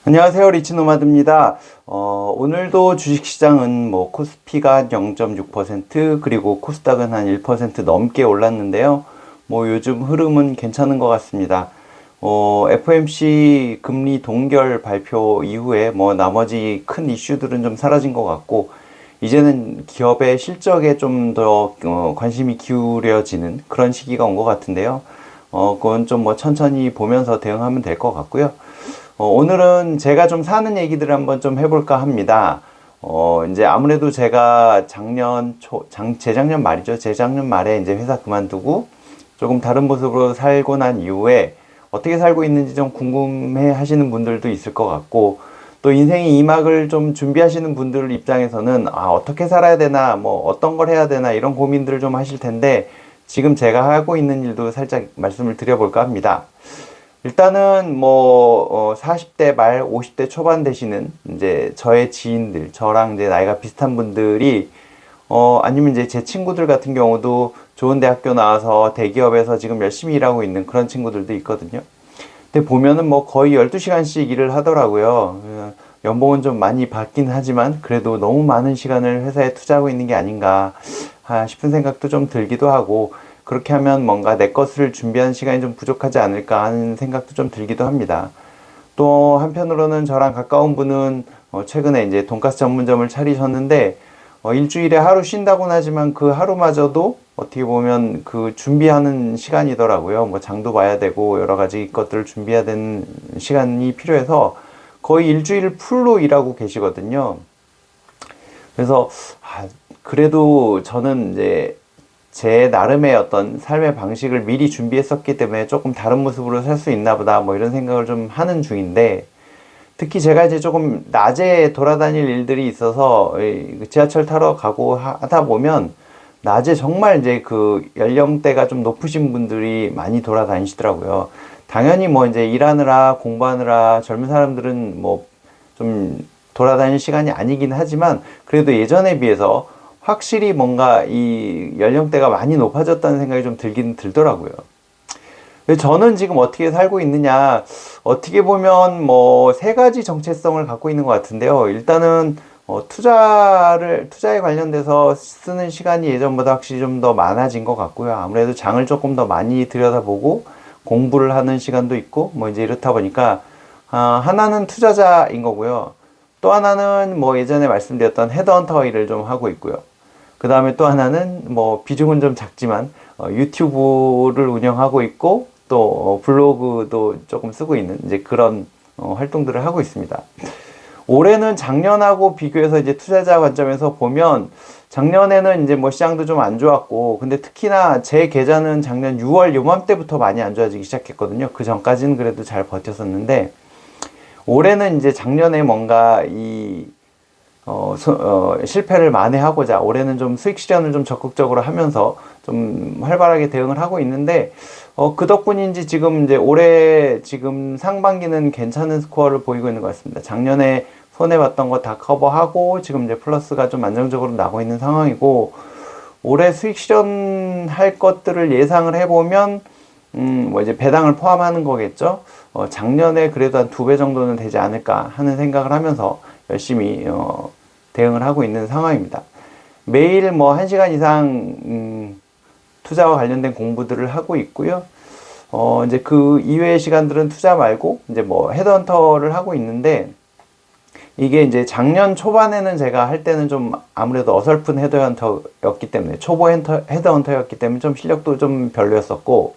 안녕하세요. 리치노마드입니다. 오늘도 주식시장은 뭐 코스피가 0.6% 그리고 코스닥은 한 1% 넘게 올랐는데요. 뭐 요즘 흐름은 괜찮은 것 같습니다. FOMC 금리 동결 발표 이후에 뭐 나머지 큰 이슈들은 좀 사라진 것 같고, 이제는 기업의 실적에 좀 더 관심이 기울여지는 그런 시기가 온 것 같은데요. 그건 좀 뭐 천천히 보면서 대응하면 될 것 같고요. 오늘은 제가 좀 사는 얘기들을 한번 좀 해볼까 합니다. 이제 아무래도 제가 재작년 말이죠. 재작년 말에 이제 회사 그만두고 조금 다른 모습으로 살고 난 이후에 어떻게 살고 있는지 좀 궁금해 하시는 분들도 있을 것 같고, 또 인생의 2막을 좀 준비하시는 분들 입장에서는 어떻게 살아야 되나, 뭐 어떤 걸 해야 되나 이런 고민들을 좀 하실 텐데, 지금 제가 하고 있는 일도 살짝 말씀을 드려볼까 합니다. 일단은 뭐 40대 말 50대 초반 되시는 이제 저의 지인들, 저랑 이제 나이가 비슷한 분들이 아니면 이제 제 친구들 같은 경우도 좋은 대학교 나와서 대기업에서 지금 열심히 일하고 있는 그런 친구들도 있거든요. 근데 보면은 뭐 거의 12시간씩 일을 하더라고요. 연봉은 좀 많이 받긴 하지만 그래도 너무 많은 시간을 회사에 투자하고 있는 게 아닌가 싶은 생각도 좀 들기도 하고, 그렇게 하면 뭔가 내 것을 준비하는 시간이 좀 부족하지 않을까 하는 생각도 좀 들기도 합니다. 또 한편으로는 저랑 가까운 분은 최근에 이제 돈가스 전문점을 차리셨는데, 일주일에 하루 쉰다고는 하지만 그 하루마저도 어떻게 보면 그 준비하는 시간이더라고요. 뭐 장도 봐야 되고 여러 가지 것들을 준비해야 되는 시간이 필요해서 거의 일주일 풀로 일하고 계시거든요. 그래서 그래도 저는 이제 제 나름의 어떤 삶의 방식을 미리 준비했었기 때문에 조금 다른 모습으로 살 수 있나 보다, 뭐 이런 생각을 좀 하는 중인데, 특히 제가 이제 조금 낮에 돌아다닐 일들이 있어서 지하철 타러 가고 하다 보면 낮에 정말 이제 그 연령대가 좀 높으신 분들이 많이 돌아다니시더라고요. 당연히 뭐 이제 일하느라 공부하느라 젊은 사람들은 뭐 좀 돌아다닐 시간이 아니긴 하지만, 그래도 예전에 비해서 확실히 뭔가 이 연령대가 많이 높아졌다는 생각이 좀 들긴 들더라고요. 저는 지금 어떻게 살고 있느냐, 어떻게 보면 뭐 세 가지 정체성을 갖고 있는 것 같은데요. 일단은 투자에 관련돼서 쓰는 시간이 예전보다 확실히 좀 더 많아진 것 같고요. 아무래도 장을 조금 더 많이 들여다보고 공부를 하는 시간도 있고 뭐 이제 이렇다 보니까, 하나는 투자자인 거고요. 또 하나는 뭐 예전에 말씀드렸던 헤드헌터 일을 좀 하고 있고요. 그 다음에 또 하나는 뭐 비중은 좀 작지만 유튜브를 운영하고 있고, 또 블로그도 조금 쓰고 있는 이제 그런 활동들을 하고 있습니다. 올해는 작년하고 비교해서 이제 투자자 관점에서 보면, 작년에는 이제 뭐 시장도 좀 안 좋았고, 근데 특히나 제 계좌는 작년 6월 요맘때부터 많이 안 좋아지기 시작했거든요. 그 전까지는 그래도 잘 버텼었는데, 올해는 이제 작년에 뭔가 실패를 만회하고자 올해는 좀 수익 실현을 좀 적극적으로 하면서 좀 활발하게 대응을 하고 있는데, 그 덕분인지 지금 이제 올해 지금 상반기는 괜찮은 스코어를 보이고 있는 것 같습니다. 작년에 손해봤던 거 다 커버하고 지금 이제 플러스가 좀 안정적으로 나고 있는 상황이고, 올해 수익 실현할 것들을 예상을 해보면 뭐 이제 배당을 포함하는 거겠죠. 작년에 그래도 한 2배 정도는 되지 않을까 하는 생각을 하면서 열심히 대응을 하고 있는 상황입니다. 매일 뭐 1시간 이상 투자와 관련된 공부들을 하고 있고요. 이제 그 이외의 시간들은 투자 말고 이제 뭐 헤드헌터를 하고 있는데, 이게 이제 작년 초반에는 제가 할 때는 좀 아무래도 어설픈 헤드헌터였기 때문에, 초보 헤드헌터였기 때문에 좀 실력도 좀 별로였었고,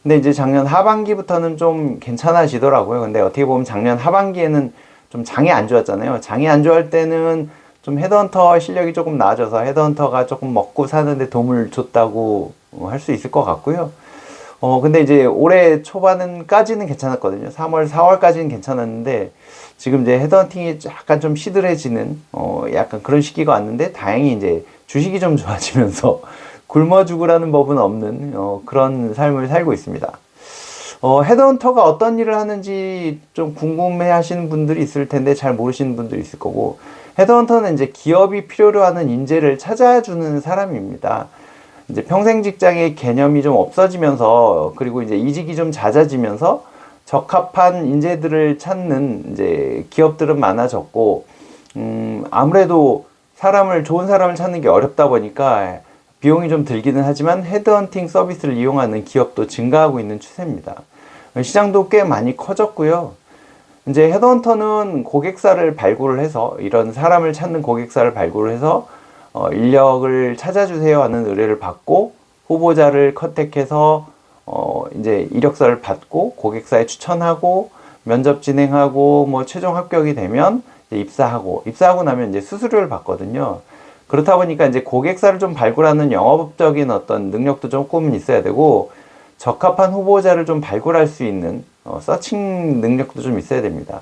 근데 이제 작년 하반기부터는 좀 괜찮아지더라고요. 근데 어떻게 보면 작년 하반기에는 좀 장이 안 좋았잖아요. 장이 안 좋을 때는 좀 헤드헌터 실력이 조금 나아져서 헤드헌터가 조금 먹고 사는데 도움을 줬다고 할 수 있을 것 같고요. 근데 이제 올해 초반까지는 괜찮았거든요. 3월, 4월까지는 괜찮았는데, 지금 이제 헤드헌팅이 약간 좀 시들해지는, 약간 그런 시기가 왔는데, 다행히 이제 주식이 좀 좋아지면서 굶어 죽으라는 법은 없는, 그런 삶을 살고 있습니다. 헤드헌터가 어떤 일을 하는지 좀 궁금해 하시는 분들이 있을 텐데 잘 모르시는 분들이 있을 거고, 헤드헌터는 이제 기업이 필요로 하는 인재를 찾아주는 사람입니다. 이제 평생 직장의 개념이 좀 없어지면서, 그리고 이제 이직이 좀 잦아지면서 적합한 인재들을 찾는 이제 기업들은 많아졌고, 아무래도 좋은 사람을 찾는 게 어렵다 보니까 비용이 좀 들기는 하지만 헤드헌팅 서비스를 이용하는 기업도 증가하고 있는 추세입니다. 시장도 꽤 많이 커졌고요. 이제 헤드헌터는 고객사를 발굴을 해서, 이런 사람을 찾는 고객사를 발굴을 해서 인력을 찾아주세요 하는 의뢰를 받고, 후보자를 컨택해서 이제 이력서를 받고 고객사에 추천하고 면접 진행하고 뭐 최종 합격이 되면 이제 입사하고 나면 이제 수수료를 받거든요. 그렇다 보니까 이제 고객사를 좀 발굴하는 영업적인 어떤 능력도 조금은 있어야 되고, 적합한 후보자를 좀 발굴할 수 있는 서칭 능력도 좀 있어야 됩니다.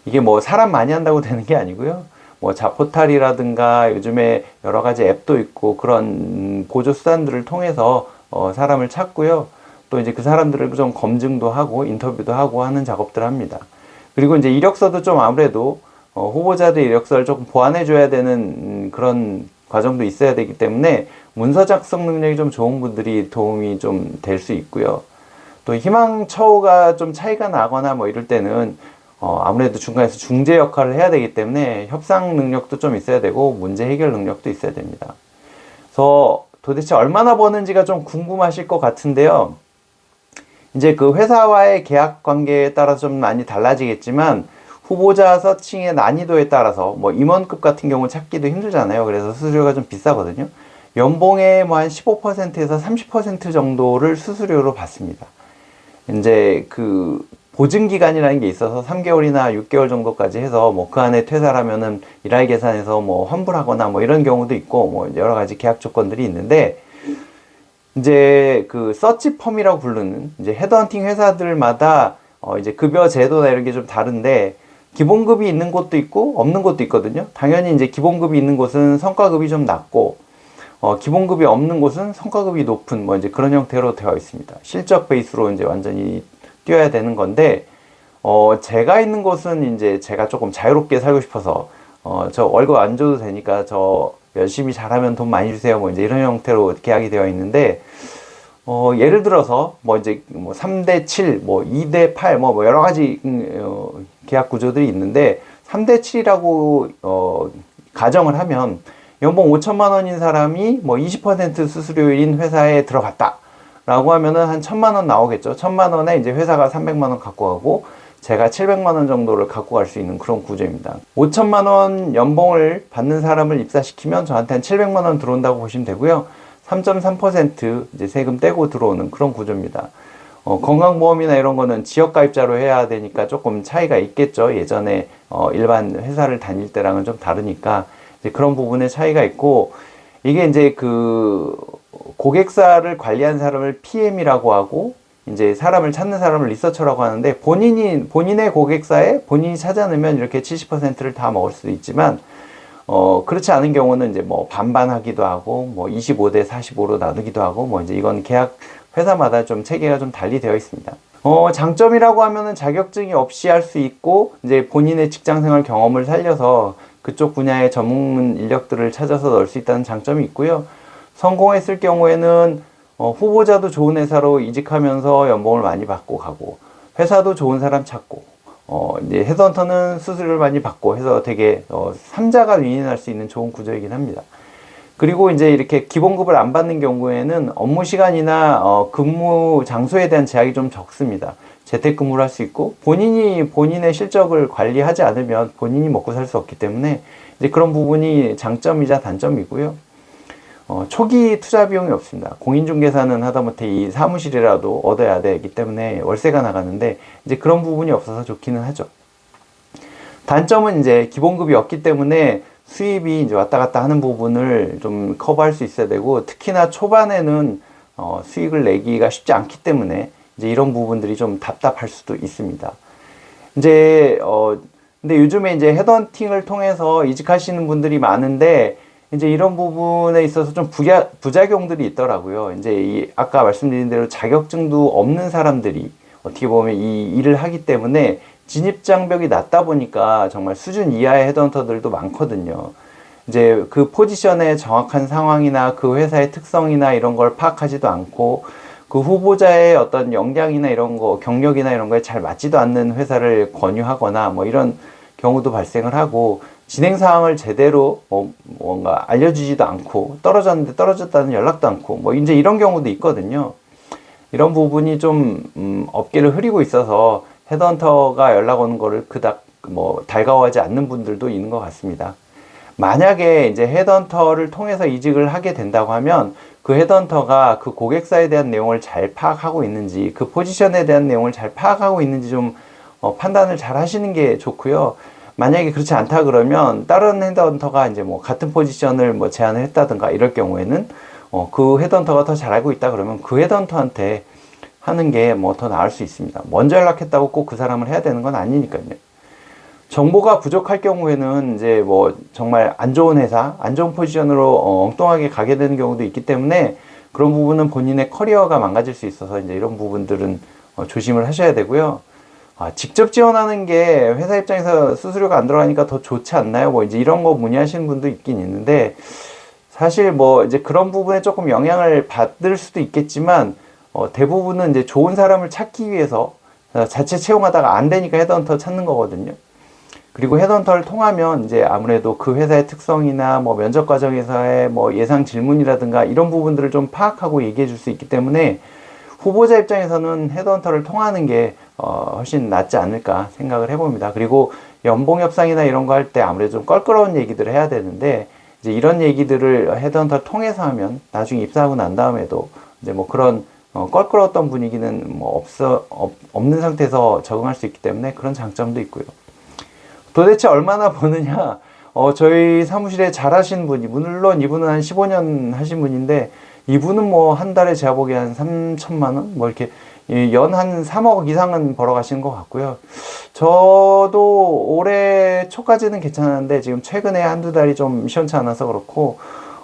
이게 뭐 사람 많이 한다고 되는 게 아니고요. 뭐 자포탈이라든가 요즘에 여러 가지 앱도 있고 그런 보조 수단들을 통해서 사람을 찾고요. 또 이제 그 사람들을 좀 검증도 하고 인터뷰도 하고 하는 작업들을 합니다. 그리고 이제 이력서도 좀 아무래도 후보자들 이력서를 조금 보완해 줘야 되는 그런 과정도 있어야 되기 때문에 문서 작성 능력이 좀 좋은 분들이 도움이 좀 될 수 있고요. 또 희망처우가 좀 차이가 나거나 뭐 이럴 때는 아무래도 중간에서 중재 역할을 해야 되기 때문에 협상 능력도 좀 있어야 되고 문제 해결 능력도 있어야 됩니다. 그래서 도대체 얼마나 버는지가 좀 궁금하실 것 같은데요. 이제 그 회사와의 계약 관계에 따라서 좀 많이 달라지겠지만, 후보자 서칭의 난이도에 따라서 뭐 임원급 같은 경우 찾기도 힘들잖아요. 그래서 수수료가 좀 비싸거든요. 연봉의 뭐 한 15%에서 30% 정도를 수수료로 받습니다. 이제 그 보증 기간이라는 게 있어서 3개월이나 6개월 정도까지 해서 뭐 그 안에 퇴사를 하면은 일할 계산해서 뭐 환불하거나 뭐 이런 경우도 있고 뭐 여러 가지 계약 조건들이 있는데, 이제 그 서치펌이라고 부르는 이제 헤드헌팅 회사들마다 이제 급여 제도나 이런 게 좀 다른데, 기본급이 있는 곳도 있고 없는 곳도 있거든요. 당연히 이제 기본급이 있는 곳은 성과급이 좀 낮고, 기본급이 없는 곳은 성과급이 높은 뭐 이제 그런 형태로 되어 있습니다. 실적 베이스로 이제 완전히 뛰어야 되는 건데, 제가 있는 곳은 이제 제가 조금 자유롭게 살고 싶어서, 저 월급 안 줘도 되니까 저 열심히 잘하면 돈 많이 주세요. 뭐 이제 이런 형태로 계약이 되어 있는데, 예를 들어서 뭐 이제 뭐 3대 7, 뭐 2대 8, 뭐 여러 가지 계약 구조들이 있는데, 3대 7이라고 가정을 하면 연봉 5천만 원인 사람이 뭐 20% 수수료인 회사에 들어갔다 라고 하면은 한 1,000만 원 나오겠죠. 1,000만 원에 이제 회사가 300만 원 갖고 가고 제가 700만 원 정도를 갖고 갈 수 있는 그런 구조입니다. 5천만 원 연봉을 받는 사람을 입사시키면 저한테는 700만 원 들어온다고 보시면 되고요. 3.3% 이제 세금 떼고 들어오는 그런 구조입니다. 건강보험이나 이런 거는 지역가입자로 해야 되니까 조금 차이가 있겠죠. 예전에 일반 회사를 다닐 때랑은 좀 다르니까 이제 그런 부분에 차이가 있고, 이게 이제 그 고객사를 관리한 사람을 PM이라고 하고, 이제 사람을 찾는 사람을 리서처라고 하는데, 본인의 고객사에 본인이 찾아내면 이렇게 70%를 다 먹을 수도 있지만, 그렇지 않은 경우는 이제 뭐 반반 하기도 하고, 뭐 25대 45로 나누기도 하고, 뭐 이제 이건 계약 회사마다 좀 체계가 좀 달리 되어 있습니다. 장점이라고 하면은 자격증이 없이 할 수 있고, 이제 본인의 직장생활 경험을 살려서 그쪽 분야의 전문 인력들을 찾아서 넣을 수 있다는 장점이 있고요. 성공했을 경우에는 후보자도 좋은 회사로 이직하면서 연봉을 많이 받고 가고, 회사도 좋은 사람 찾고, 이제 헤드헌터는 수수료를 많이 받고 해서 되게 삼자가 윈윈할 수 있는 좋은 구조이긴 합니다. 그리고 이제 이렇게 기본급을 안 받는 경우에는 업무 시간이나 근무 장소에 대한 제약이 좀 적습니다. 재택근무를 할 수 있고, 본인의 실적을 관리하지 않으면 본인이 먹고 살 수 없기 때문에 이제 그런 부분이 장점이자 단점이고요. 초기 투자 비용이 없습니다. 공인중개사는 하다못해 이 사무실이라도 얻어야 되기 때문에 월세가 나가는데, 이제 그런 부분이 없어서 좋기는 하죠. 단점은 이제 기본급이 없기 때문에 수입이 이제 왔다 갔다 하는 부분을 좀 커버할 수 있어야 되고, 특히나 초반에는 수익을 내기가 쉽지 않기 때문에 이제 이런 부분들이 좀 답답할 수도 있습니다. 이제 근데 요즘에 이제 헤드헌팅을 통해서 이직하시는 분들이 많은데, 이제 이런 부분에 있어서 좀 부작용들이 있더라고요. 이제 아까 말씀드린 대로 자격증도 없는 사람들이 어떻게 보면 이 일을 하기 때문에 진입장벽이 낮다 보니까 정말 수준 이하의 헤드헌터들도 많거든요. 이제 그 포지션의 정확한 상황이나 그 회사의 특성이나 이런 걸 파악하지도 않고, 그 후보자의 어떤 역량이나 이런 거, 경력이나 이런 거에 잘 맞지도 않는 회사를 권유하거나 뭐 이런 경우도 발생을 하고, 진행 사항을 제대로 뭔가 알려주지도 않고, 떨어졌는데 떨어졌다는 연락도 않고, 뭐 이제 이런 경우도 있거든요. 이런 부분이 좀 업계를 흐리고 있어서 헤드헌터가 연락 오는 거를 그닥 뭐 달가워하지 않는 분들도 있는 것 같습니다. 만약에 이제 헤드헌터를 통해서 이직을 하게 된다고 하면 그 헤드헌터가 그 고객사에 대한 내용을 잘 파악하고 있는지, 그 포지션에 대한 내용을 잘 파악하고 있는지 좀 판단을 잘 하시는 게 좋고요. 만약에 그렇지 않다 그러면 다른 헤드헌터가 이제 뭐 같은 포지션을 뭐 제안을 했다든가 이럴 경우에는 그 헤드헌터가 더 잘 알고 있다 그러면 그 헤드헌터한테 하는 게 뭐 더 나을 수 있습니다. 먼저 연락했다고 꼭 그 사람을 해야 되는 건 아니니까요. 정보가 부족할 경우에는 이제 뭐 정말 안 좋은 회사, 안 좋은 포지션으로 엉뚱하게 가게 되는 경우도 있기 때문에 그런 부분은 본인의 커리어가 망가질 수 있어서 이제 이런 부분들은 조심을 하셔야 되고요. 직접 지원하는 게 회사 입장에서 수수료가 안 들어가니까 더 좋지 않나요? 뭐 이제 이런 거 문의하시는 분도 있긴 있는데, 사실 뭐 이제 그런 부분에 조금 영향을 받을 수도 있겠지만, 대부분은 이제 좋은 사람을 찾기 위해서 자체 채용하다가 안 되니까 헤드헌터 찾는 거거든요. 그리고 헤드헌터를 통하면 이제 아무래도 그 회사의 특성이나 뭐 면접 과정에서의 뭐 예상 질문이라든가 이런 부분들을 좀 파악하고 얘기해 줄 수 있기 때문에 후보자 입장에서는 헤드헌터를 통하는 게 훨씬 낫지 않을까 생각을 해봅니다. 그리고 연봉 협상이나 이런 거 할 때 아무래도 좀 껄끄러운 얘기들을 해야 되는데, 이제 이런 얘기들을 헤드헌터를 통해서 하면 나중에 입사하고 난 다음에도 이제 뭐 그런 껄끄러웠던 분위기는 뭐 없는 상태에서 적응할 수 있기 때문에 그런 장점도 있고요. 도대체 얼마나 버느냐? 저희 사무실에 잘하신 분이, 물론 이분은 한 15년 하신 분인데, 이분은 뭐 한 달에 제가 보기에 한 3천만 원? 뭐 이렇게 연 한 3억 이상은 벌어가시는 것 같고요. 저도 올해 초까지는 괜찮았는데 지금 최근에 한두 달이 좀 시원치 않아서 그렇고,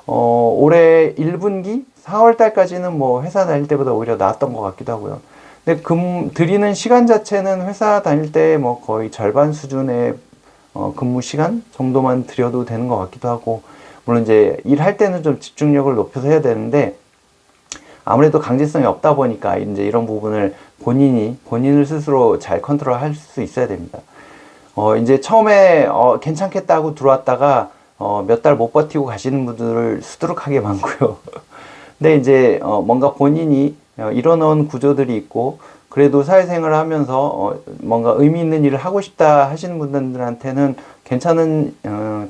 올해 1분기 4월 달까지는 뭐 회사 다닐 때보다 오히려 나았던 것 같기도 하고요. 근데 드리는 시간 자체는 회사 다닐 때 뭐 거의 절반 수준의 근무 시간 정도만 드려도 되는 것 같기도 하고, 물론 이제 일할 때는 좀 집중력을 높여서 해야 되는데 아무래도 강제성이 없다 보니까 이제 이런 부분을 본인을 스스로 잘 컨트롤 할 수 있어야 됩니다. 이제 처음에 괜찮겠다 하고 들어왔다가 몇 달 못 버티고 가시는 분들을 수두룩하게 많고요. 근데 이제 뭔가 본인이 이뤄놓은 구조들이 있고, 그래도 사회생활을 하면서 뭔가 의미 있는 일을 하고 싶다 하시는 분들한테는 괜찮은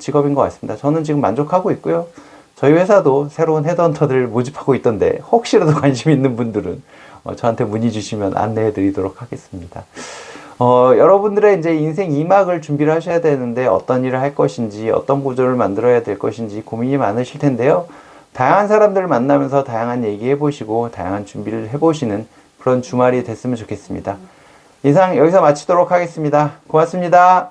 직업인 것 같습니다. 저는 지금 만족하고 있고요. 저희 회사도 새로운 헤드헌터들을 모집하고 있던데, 혹시라도 관심 있는 분들은 저한테 문의 주시면 안내해 드리도록 하겠습니다. 여러분들의 이제 인생 2막을 준비를 하셔야 되는데, 어떤 일을 할 것인지, 어떤 구조를 만들어야 될 것인지 고민이 많으실 텐데요. 다양한 사람들을 만나면서 다양한 얘기 해보시고, 다양한 준비를 해보시는 그런 주말이 됐으면 좋겠습니다. 이상 여기서 마치도록 하겠습니다. 고맙습니다.